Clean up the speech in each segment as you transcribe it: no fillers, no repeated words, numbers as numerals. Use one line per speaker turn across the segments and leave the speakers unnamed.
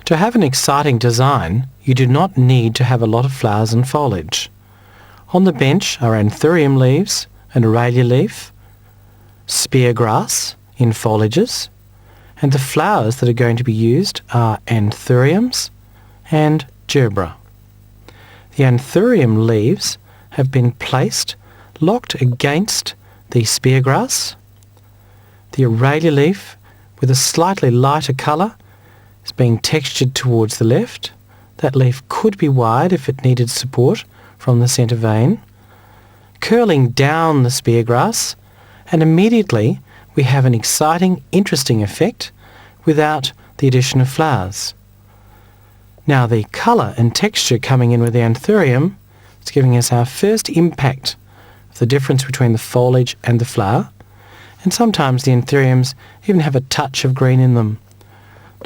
To have an exciting design, you do not need to have a lot of flowers and foliage. On the bench are anthurium leaves, an aralia leaf, spear grass in foliages, and the flowers that are going to be used are anthuriums and gerbera. The anthurium leaves have been placed locked against the spear grass. The aralia leaf, with a slightly lighter colour, is being textured towards the left. That leaf could be wide if it needed support from the centre vein, curling down the spear grass, and immediately we have an exciting, interesting effect without the addition of flowers. Now the colour and texture coming in with the anthurium is giving us our first impact of the difference between the foliage and the flower, and sometimes the anthuriums even have a touch of green in them.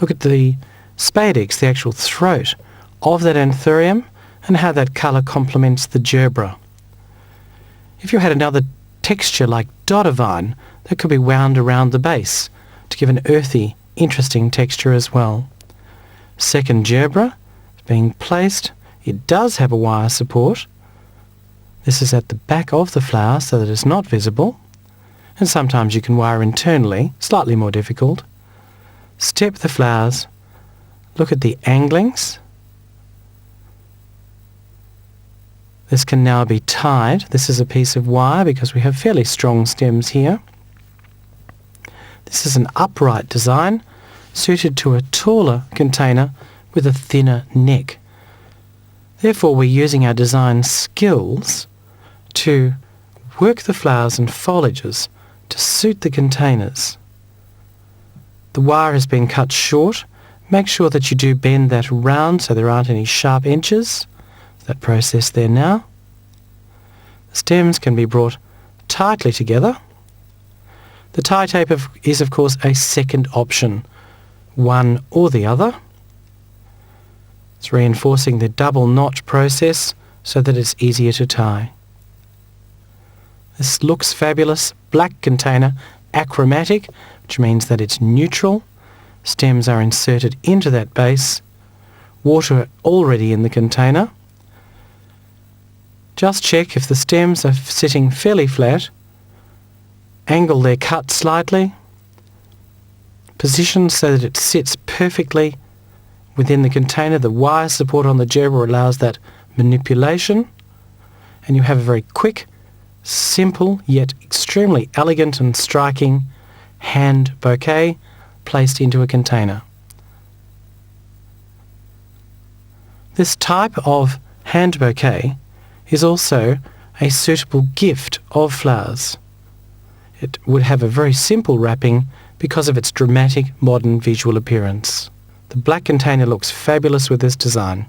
Look at the spadix, the actual throat of that anthurium, and how that colour complements the gerbera. If you had another texture like dodder vine, that could be wound around the base to give an earthy, interesting texture as well. Second gerbera is being placed. It does have a wire support. This is at the back of the flower so that it's not visible, and sometimes you can wire internally, slightly more difficult. Step the flowers, look at the anglings. This can now be tied. This is a piece of wire because we have fairly strong stems here. This is an upright design suited to a taller container with a thinner neck. Therefore, we're using our design skills to work the flowers and foliages to suit the containers. The wire has been cut short. Make sure that you do bend that round so there aren't any sharp edges. That process there now. The stems can be brought tightly together. The tie tape is of course a second option, one or the other. It's reinforcing the double notch process so that it's easier to tie. This looks fabulous. Black container, achromatic, which means that it's neutral. Stems are inserted into that base. Water already in the container. Just check if the stems are sitting fairly flat. Angle their cut slightly. Position so that it sits perfectly within the container. The wire support on the gerbera allows that manipulation, and you have a very quick, simple yet extremely elegant and striking hand bouquet placed into a container. This type of hand bouquet is also a suitable gift of flowers. It would have a very simple wrapping because of its dramatic modern visual appearance. The black container looks fabulous with this design.